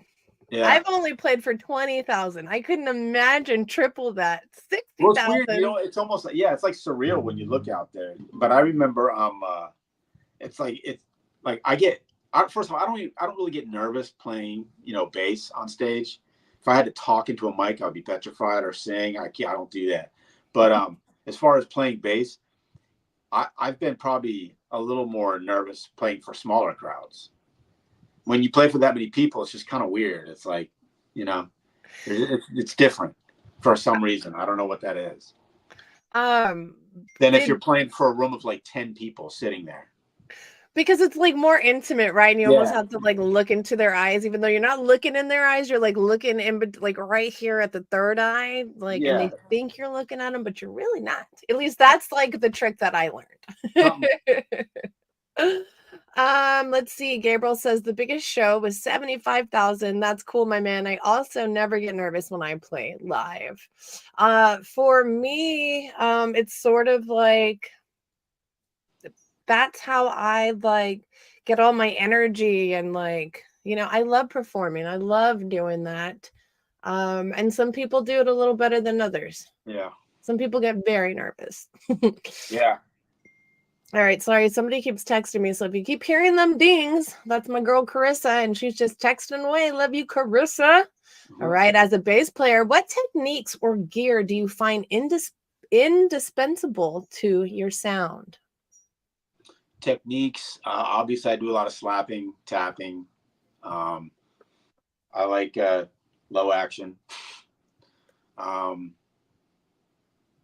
Yeah, I've only played for 20,000. I couldn't imagine triple that. well, it's 60,000. weird. It's almost like it's like surreal when you look out there. But I remember, it's like first of all, I don't really get nervous playing bass on stage. If I had to talk into a mic, I'd be petrified, or sing. I don't do that. But as far as playing bass, I've been probably a little more nervous playing for smaller crowds. When you play for that many people, it's just kind of weird. It's like, it's different for some reason. I don't know what that is. Then if you're playing for a room of like 10 people sitting there. Because it's like more intimate, right? And you almost have to like look into their eyes, even though you're not looking in their eyes. You're like looking like right here at the third eye, and they think you're looking at them, but you're really not. At least that's like the trick that I learned. Let's see. Gabriel says the biggest show was 75,000. That's cool, my man. I also never get nervous when I play live. For me, it's sort of like, that's how I like get all my energy, and I love performing. I love doing that. And some people do it a little better than others. Yeah. Some people get very nervous. Yeah. All right, sorry, somebody keeps texting me, so if you keep hearing them dings, that's my girl Carissa, and she's just texting away. Love you, Carissa. Mm-hmm. All right, as a bass player, what techniques or gear do you find indispensable to your sound? Techniques, obviously I do a lot of slapping, tapping. I like low action. I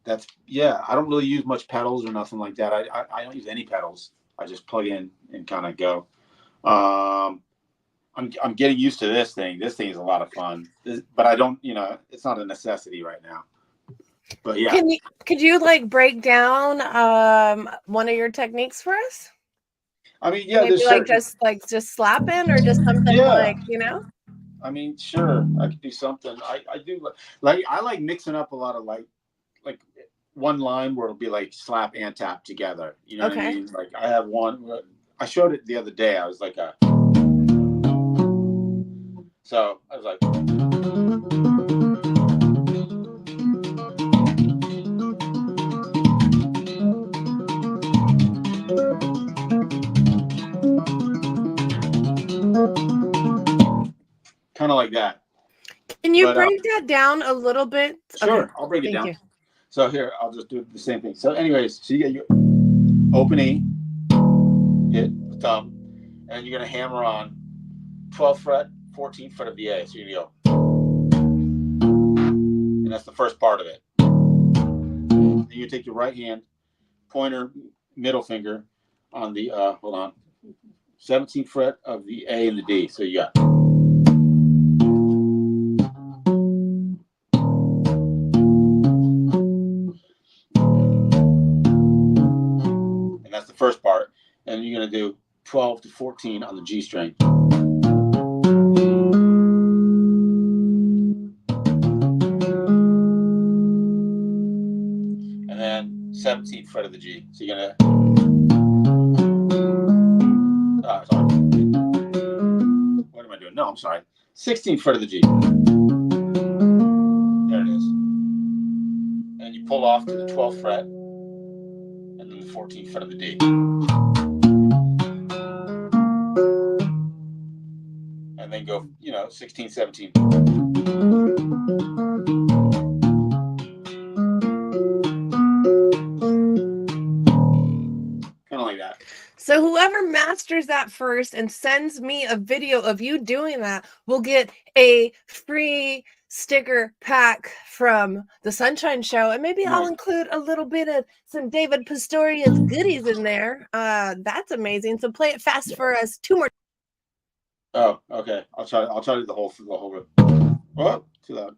don't really use much pedals or nothing like that. I don't use any pedals. I just plug in and kind of go. I'm getting used to this thing. This thing is a lot of fun, but I don't, it's not a necessity right now. But yeah. Could you like break down one of your techniques for us? I mean, yeah, maybe like just slapping, or just something like, I mean, sure, I could do something. I do like I like mixing up a lot of like one line where it'll be like slap and tap together. You know what I mean? Like I have one. I showed it the other day. I was like so I was like. like that. Can you break that down a little bit? Sure, Okay. I'll break it down. You. So here, I'll just do the same thing. So anyways, so you get your open E, hit the thumb, and you're going to hammer on 12th fret, 14th fret of the A. So you're going to go. And that's the first part of it. Then you take your right hand, pointer, middle finger on the, 17th fret of the A and the D. So you got. And that's the first part. And you're going to do 12 to 14 on the G string. And then 17th fret of the G. So you're going to. Sorry. What am I doing? No, I'm sorry. 16th fret of the G. There it is. And you pull off to the 12th fret, and then the 14th fret of the D. And then go, 16, 17. Kind of like that. So whoever masters that first and sends me a video of you doing that will get a free sticker pack from the Sunshine Show, and maybe I'll include a little bit of some David Pastorius goodies in there. That's amazing. So play it fast for us. 2 more. Oh, okay. I'll try to do the whole bit. Oh, too loud.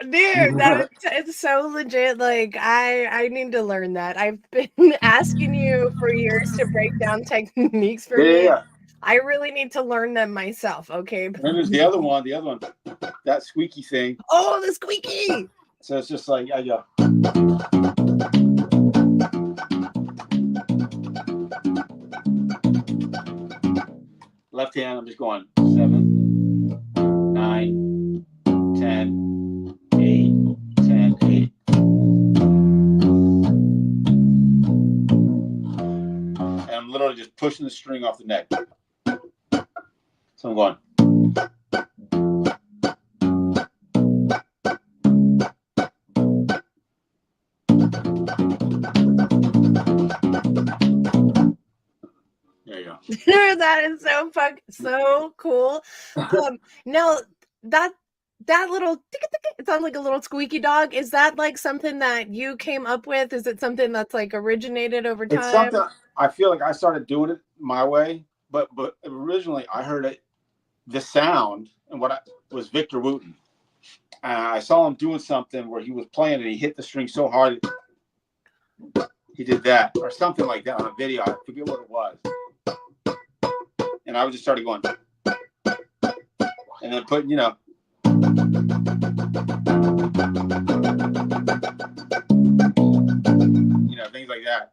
Dude, it's so legit. Like I need to learn that. I've been asking you for years to break down techniques for me. Yeah. I really need to learn them myself. Okay. And then there's the other one, that squeaky thing. Oh, the squeaky. So it's just like I go. Left hand, I'm just going 7, 9, 10, 8, 10, 8. And I'm literally just pushing the string off the neck. So I'm going. There you go. That is so cool. Now that little it sounds like a little squeaky dog. Is that like something that you came up with? Is it something that's like originated over time? It's something I feel like I started doing it my way, but originally I heard it, the sound, and was Victor Wooten. I saw him doing something where he was playing and he hit the string so hard he did that or something like that on a video. I forget what it was. And I just started going, and then putting, things like that.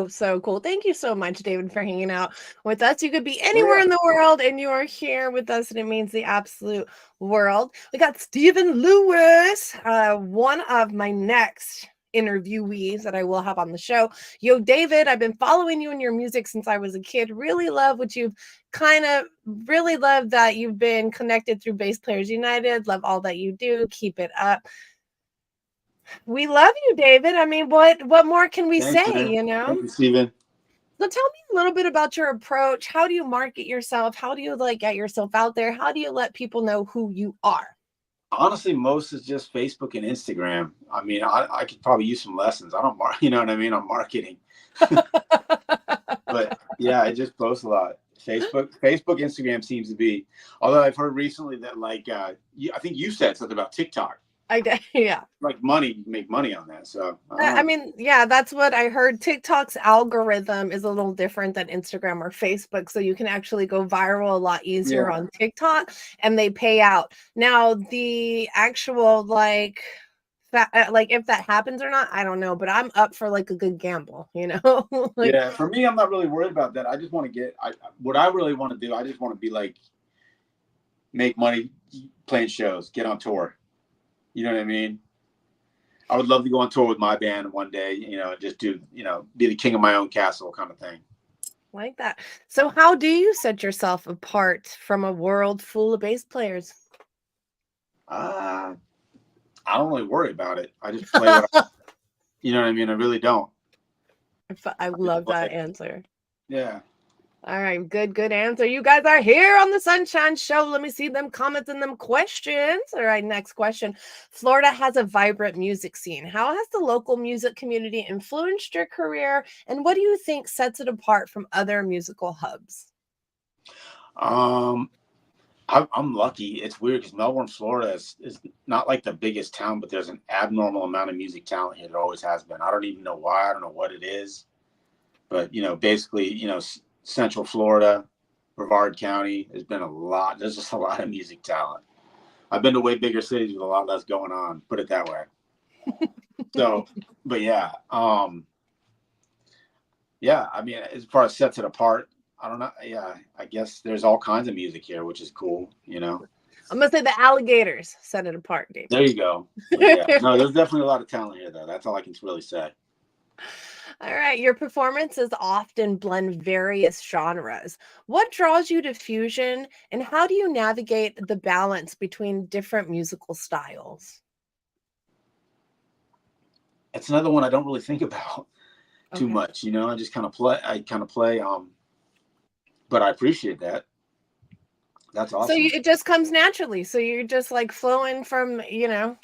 So cool. Thank you so much, David, for hanging out with us. You could be anywhere in the world and you are here with us, and it means the absolute world. We got Stephen Lewis, one of my next interviewees that I will have on the show. Yo, David, I've been following you and your music since I was a kid. Really love what you've really love that you've been connected through Bass Players United. Love all that you do. Keep it up. We love you, David. I mean, what more can we say, Thank you, Stephen. So tell me a little bit about your approach. How do you market yourself? How do you get yourself out there? How do you let people know who you are? Honestly, most is just Facebook and Instagram. I mean, I could probably use some lessons. I don't you know what I mean, on marketing. But yeah, I just post a lot. Facebook, Instagram seems to be. Although I've heard recently that I think you said something about TikTok. I did, yeah. Like money, you make money on that. So I mean, yeah, that's what I heard. TikTok's algorithm is a little different than Instagram or Facebook, so you can actually go viral a lot easier on TikTok, and they pay out. Now, the actual like if that happens or not, I don't know, but I'm up for like a good gamble, you know? Like, Yeah, for me, I'm not really worried about that. I just want to what I really want to do. I just want to be like, make money playing shows, get on tour. You know what I mean? I would love to go on tour with my band one day, just do, be the king of my own castle kind of thing. like that. So how do you set yourself apart from a world full of bass players? I don't really worry about it. I just play what you know what I mean? I really don't. I love that answer. Yeah. All right, good answer. You guys are here on the Sunshine Show. Let me see them comments and them questions. All right, next question. Florida has a vibrant music scene. How has the local music community influenced your career, and what do you think sets it apart from other musical hubs? I'm lucky. It's weird because Melbourne, Florida is not like the biggest town, but there's an abnormal amount of music talent here. There always has been. I don't even know why. I don't know what it is. But, basically, Central Florida, Brevard County, there's just a lot of music talent. I've been to way bigger cities with a lot less going on, put it that way. So, but yeah. Yeah, I mean, as far as sets it apart, I don't know. Yeah, I guess there's all kinds of music here, which is cool, I'm gonna say the alligators set it apart, Dave. There you go. But yeah, no, there's definitely a lot of talent here, though. That's all I can really say. All right, your performances often blend various genres. What draws you to fusion, and how do you navigate the balance between different musical styles? It's another one I don't really think about too Okay. much, I just kind of play. But I appreciate that. That's So awesome. it just comes naturally. So you're just like flowing from, it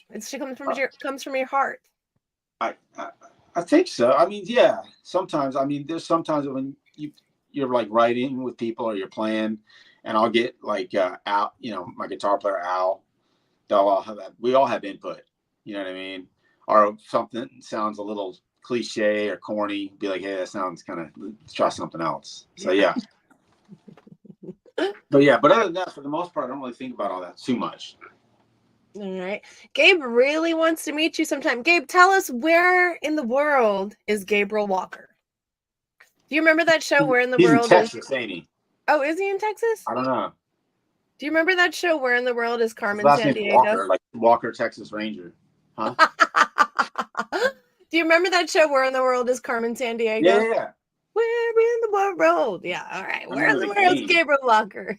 comes from your heart. I, I I think so. I mean, yeah. Sometimes, I mean, there's sometimes when you're like writing with people or you're playing, and I'll get like Al, my guitar player Al. They'll all have that. We all have input. You know what I mean? Or something sounds a little cliche or corny. Be like, hey, that sounds kind of. Let's try something else. So yeah. But yeah. But other than that, for the most part, I don't really think about all that too much. All right. Gabe really wants to meet you sometime. Gabe, tell us, where in the world is Gabriel Walker? Do you remember that show, Where in the He's in World is? Texas, ain't he? Oh, is he in Texas? I don't know. Do you remember that show, Where in the World is His Carmen last name's Sandiego? Walker, like Walker, Texas Ranger. Huh? Do you remember that show, Where in the World is Carmen Sandiego? Yeah. Where in the world? Yeah, all right. Where in the world is Gabriel Walker?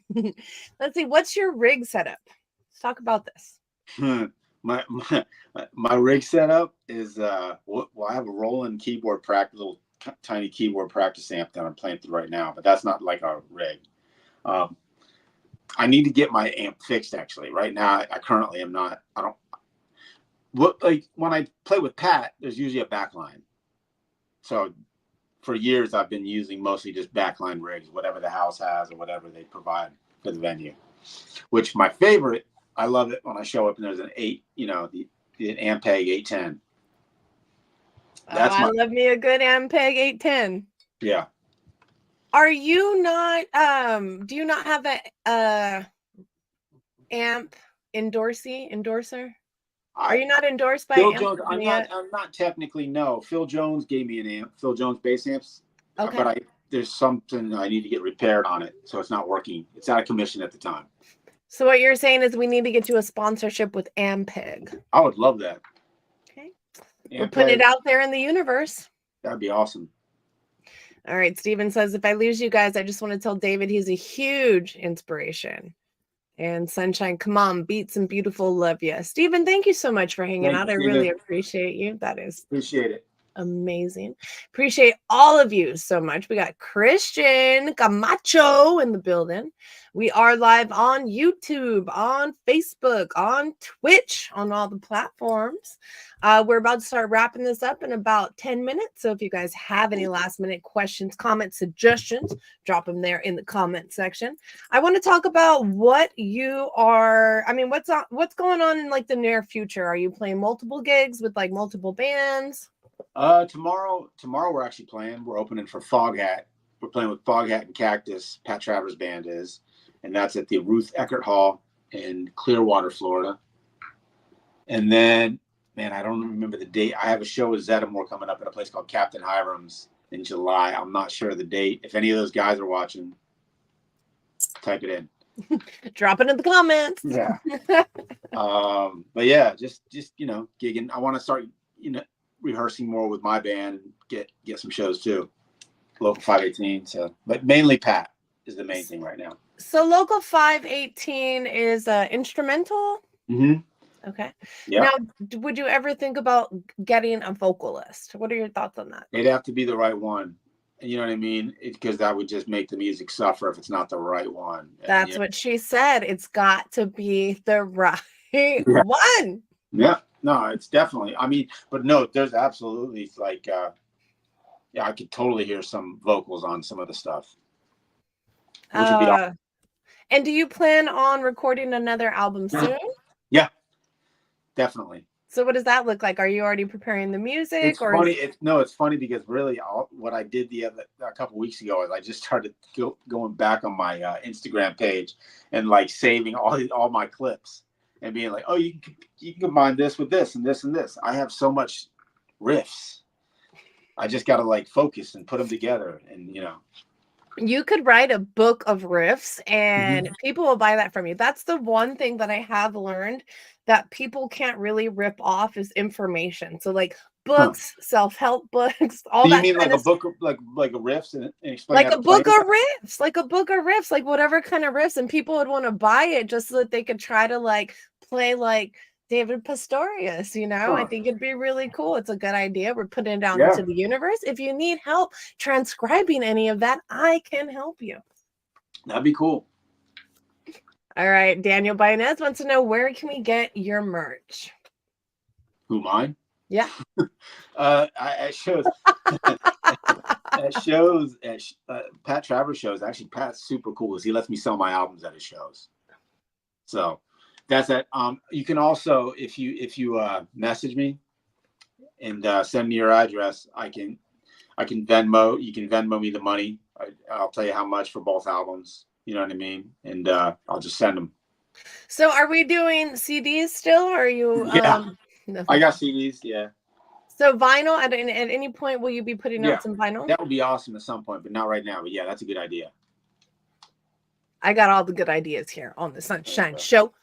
Let's see. What's your rig setup? Let's talk about this. My rig setup is well, I have a Roland keyboard practice, little tiny keyboard practice amp that I'm playing through right now, but that's not like a rig. I need to get my amp fixed actually. Right now, I currently am not. I don't. What like when I play with Pat, there's usually a backline. So for years, I've been using mostly just backline rigs, whatever the house has or whatever they provide for the venue. Which my favorite, I love it when I show up and there's an 8, the Ampeg 810. I love me a good Ampeg 810. Yeah. Are you not? Do you not have a amp endorser? Are you not endorsed by Phil amp? Jones? I'm not technically. No. Phil Jones gave me an amp. Phil Jones bass amps. Okay. But there's something I need to get repaired on it, so it's not working. It's out of commission at the time. So what you're saying is we need to get you a sponsorship with Ampeg. I would love that. Okay. Ampeg, we're putting it out there in the universe. That'd be awesome. All right. Steven says, if I lose you guys, I just want to tell David he's a huge inspiration. And Sunshine, come on, beats and beautiful, love you. Steven, thank you so much for hanging out. I really appreciate you. That is appreciate it. Amazing. Appreciate all of you so much. We got Christian Camacho in the building. We are live on YouTube, on Facebook, on Twitch, on all the platforms. We're about to start wrapping this up in about 10 minutes. So if you guys have any last minute questions, comments, suggestions, drop them there in the comment section. I want to talk about what you are, what's going on in like the near future. Are you playing multiple gigs with like multiple bands? Tomorrow we're actually playing. We're opening for Foghat. We're playing with Foghat and Cactus. Pat Travers' band is, and that's at the Ruth Eckert Hall in Clearwater, Florida. And then man, I don't remember the date. I have a show with Zeddemore coming up at a place called Captain Hiram's in July. I'm not sure of the date. If any of those guys are watching, type it in. Drop it in the comments. Yeah. But yeah, just gigging. I want to start rehearsing more with my band and get some shows too. Local 518. So, but mainly Pat is the main thing right now. So Local 518 is instrumental. Mm-hmm. Okay. Yeah. Now, would you ever think about getting a vocalist? What are your thoughts on that? It'd have to be the right one. You know what I mean? Because that would just make the music suffer if it's not the right one. That's what she said. It's got to be the right one. Yeah. No, it's definitely. I mean, but no, there's absolutely like, yeah, I could totally hear some vocals on some of the stuff. Which would be awesome. And do you plan on recording another album soon? Yeah, definitely. So what does that look like? Are you already preparing the music? It's funny. It's funny because really what I did a couple of weeks ago is I just started going back on my Instagram page and like saving all my clips and being like, oh, you can combine this with this and this and this. I have so much riffs. I just got to like focus and put them together and You could write a book of riffs and people will buy that from you. That's the one thing that I have learned that people can't really rip off is information. So like books, self-help books, all that. You mean like a book, like a riffs and explain like a book of riffs, like a book of riffs, like whatever kind of riffs, and people would want to buy it just so that they could try to like play like David Pastorius, I think it'd be really cool. It's a good idea. We're putting it out into the universe. If you need help transcribing any of that, I can help you. That'd be cool. All right. Daniel Bayanez wants to know, where can we get your merch? Who, mine? Yeah. At shows. Pat Travers shows. Actually, Pat's super cool because he lets me sell my albums at his shows. So that's that. You can also, if you message me and send me your address, I can Venmo. You can Venmo me the money. I'll tell you how much for both albums. You know what I mean? And I'll just send them. So are we doing CDs still? Or are you? Yeah. I got CDs. Yeah. So vinyl, at any point, will you be putting out some vinyl? That would be awesome at some point, but not right now. But yeah, that's a good idea. I got all the good ideas here on the Sunshine Show.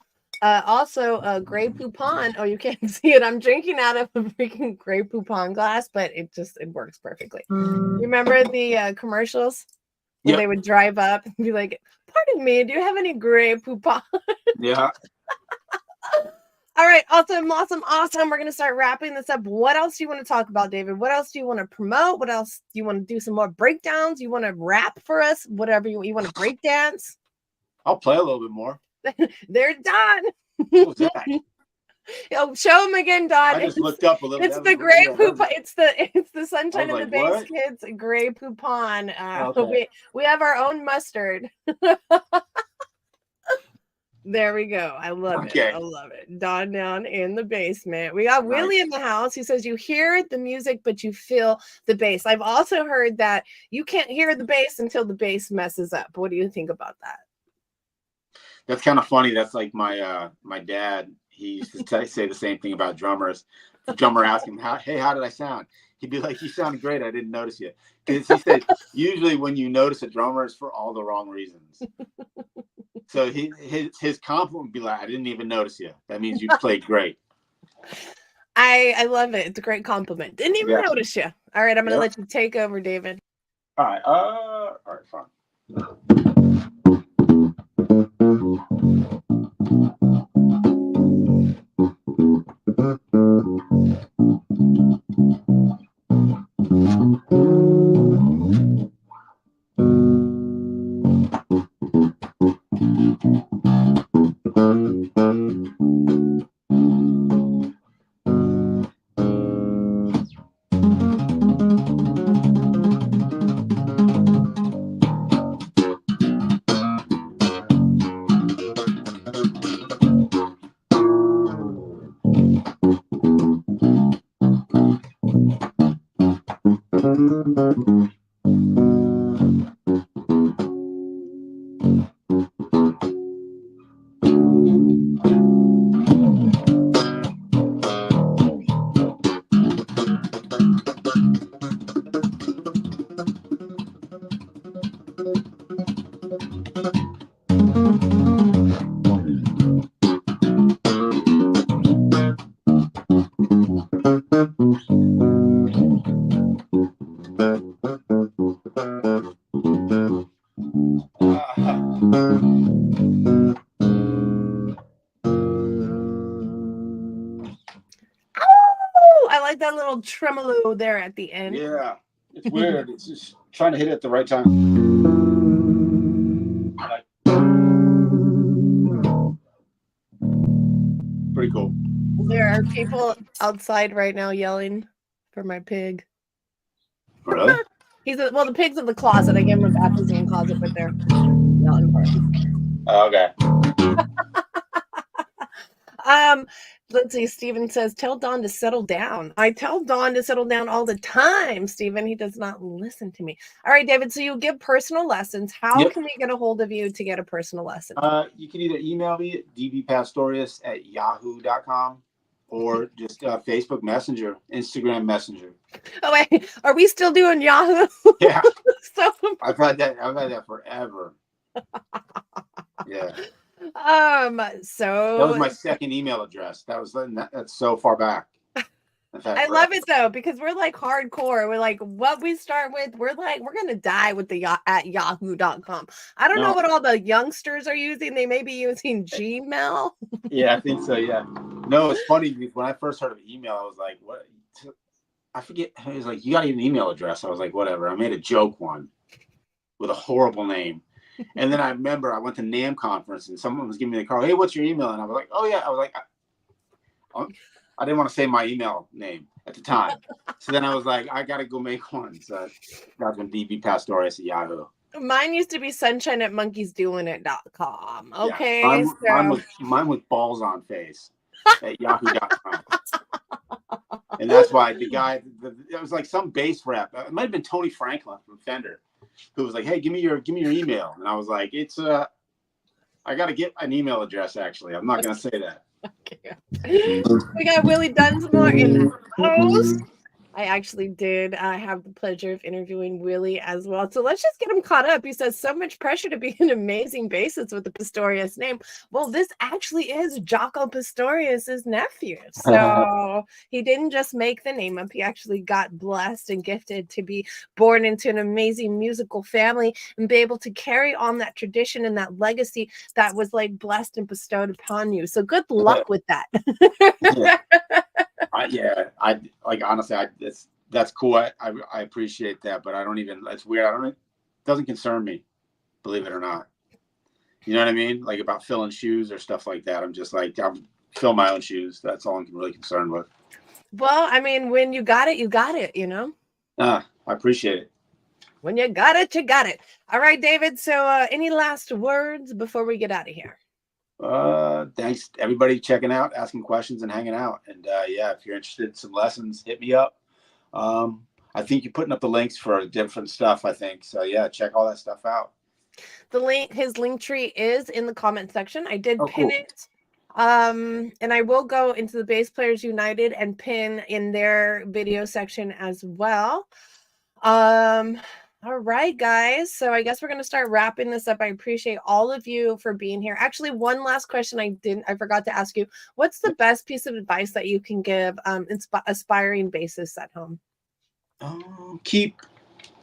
Also, Grey Poupon. Oh, you can't see it. I'm drinking out of a freaking Grey Poupon glass, but it works perfectly. You remember the commercials? When they would drive up and be like, pardon me, do you have any Grey Poupon? Yeah. All right. Awesome. We're going to start wrapping this up. What else do you want to talk about, David? What else do you want to promote? What else do you want to do? Some more breakdowns? You want to rap for us? Whatever you want to break dance? I'll play a little bit more. They're done. What was that? Oh, show them again, Don. I just looked up a little. It's the Grey Poupon. It's the Sunshine in the Base what? Kids Grey Poupon. Okay. We have our own mustard. There we go. I love it. I love it. Don down in the basement. We got Willie in the house. He says you hear the music, but you feel the bass. I've also heard that you can't hear the bass until the bass messes up. What do you think about that? That's kind of funny. That's like my dad. He used to say the same thing about drummers. The drummer asked him, "Hey, how did I sound?" He'd be like, "You sounded great. I didn't notice you." Because he said usually when you notice a drummer, it's for all the wrong reasons. So his compliment would be like, "I didn't even notice you. That means you played great." I love it. It's a great compliment. Didn't even notice you. All right, I'm gonna let you take over, David. All right, fine. Oh, I like that little tremolo there at the end. Yeah, it's weird. It's just trying to hit it at the right time. Pretty cool. There are people outside right now yelling for my pig. Really? Well, the pig's in the closet. I gave him a bath in the closet, but they're yelling for him. Okay. Let's see. Steven says, tell Don to settle down. I tell Don to settle down all the time, Steven. He does not listen to me. All right, David. So you give personal lessons. How can we get a hold of you to get a personal lesson? You can either email me at dbpastorius@yahoo.com or just Facebook Messenger, Instagram Messenger. Oh, wait. Are we still doing Yahoo? Yeah. So I've had that forever. Yeah. So that was my second email address. That's so far back. I love it though, because we're like hardcore. We're like, what we start with, we're gonna die with the at yahoo.com. I don't know what all the youngsters are using. They may be using Gmail. Yeah, I think so. Yeah. No, it's funny because when I first heard of email, I was like, what? I forget. He was like, you got an email address. I was like, whatever. I made a joke one with a horrible name. And then I remember I went to NAMM conference and someone was giving me the call. Hey, what's your email? And I was like, oh yeah. I was like, I didn't want to say my email name at the time. So then I was like, I got to go make one. So that's when DB Pastorius at Yahoo. Mine used to be sunshine@monkeysdoingit.com. Okay. Yeah, mine was balls on face at yahoo.com. And that's why the guy, it was like some bass rap. It might have been Tony Franklin from Fender, who was like, hey, give me your email. And I was like, I got to get an email address, actually. I'm not going to say that. Okay. We got Willie Dunsmore in the house. I actually did have the pleasure of interviewing Willie as well. So let's just get him caught up. He says, so much pressure to be an amazing bassist with the Pastorius name. Well, this actually is Jaco Pastorius's nephew. So he didn't just make the name up. He actually got blessed and gifted to be born into an amazing musical family and be able to carry on that tradition and that legacy that was like blessed and bestowed upon you. So good luck with that. I like, honestly, that's cool. I appreciate that, but I don't even, it's weird. It doesn't concern me, believe it or not. You know what I mean? Like about filling shoes or stuff like that. I'm just like, I'm filling my own shoes. That's all I'm really concerned with. Well, I mean, when you got it, you got it, you know? I appreciate it. When you got it, you got it. All right, David. So any last words before we get out of here? Thanks everybody checking out, asking questions and hanging out. And yeah, if you're interested in some lessons, hit me up. I think you're putting up the links for different stuff, I think. So yeah, check all that stuff out. His link tree is in the comment section. I did pin it. And I will go into the Bass Players United and pin in their video section as well. All right, guys. So I guess we're going to start wrapping this up. I appreciate all of you for being here. Actually, one last question I forgot to ask you. What's the best piece of advice that you can give aspiring bassists at home? Keep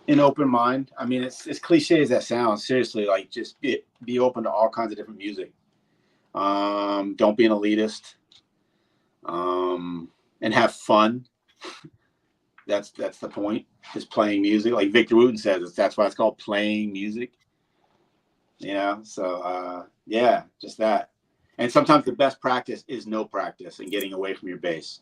an open mind. I mean, it's as cliche as that sounds. Seriously, like just be open to all kinds of different music. Don't be an elitist. And have fun. That's the point. Just playing music, like Victor Wooten says. That's why it's called playing music. You know, so yeah, just that. And sometimes the best practice is no practice and getting away from your bass.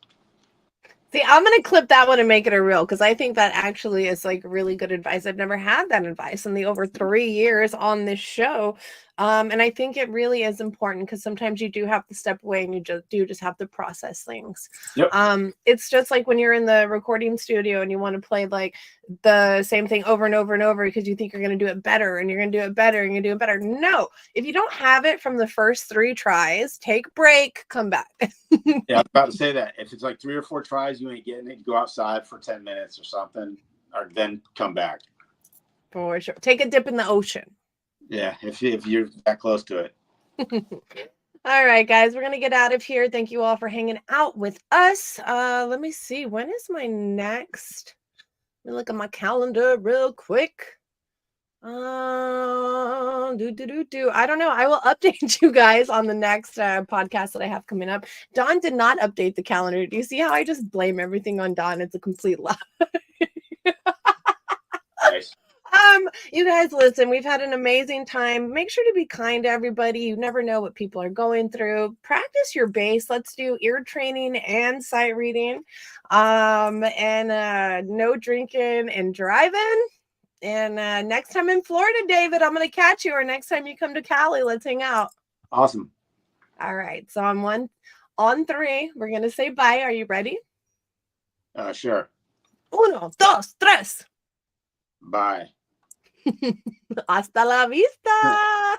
See, I'm going to clip that one and make it a reel because I think that actually is like really good advice. I've never had that advice in the over 3 years on this show. And I think it really is important because sometimes you do have to step away and you just have to process things. Yep. It's just like when you're in the recording studio and you want to play like the same thing over and over and over because you think you're going to do it better and you're going to do it better and you're going to do it better. No, if you don't have it from the first 3 tries, take a break, come back. Yeah, I was about to say that. If it's like 3 or 4 tries, you ain't getting it. Go outside for 10 minutes or something, or then come back. For sure. Take a dip in the ocean. Yeah, if you're that close to it. All right, guys, we're gonna get out of here. Thank you all for hanging out with us. Let me see. When is my next? Let me look at my calendar real quick. I don't know. I will update you guys on the next podcast that I have coming up. Dawn did not update the calendar. Do you see how I just blame everything on Dawn? It's a complete lie. Nice. You guys, listen, we've had an amazing time. Make sure to be kind to everybody. You never know what people are going through. Practice your bass. Let's do ear training and sight reading. And no drinking and driving. And next time in Florida, David, I'm going to catch you. Or next time you come to Cali, let's hang out. Awesome. All right. So on three. We're going to say bye. Are you ready? Sure. 1, 2, 3. Bye. Hasta la vista.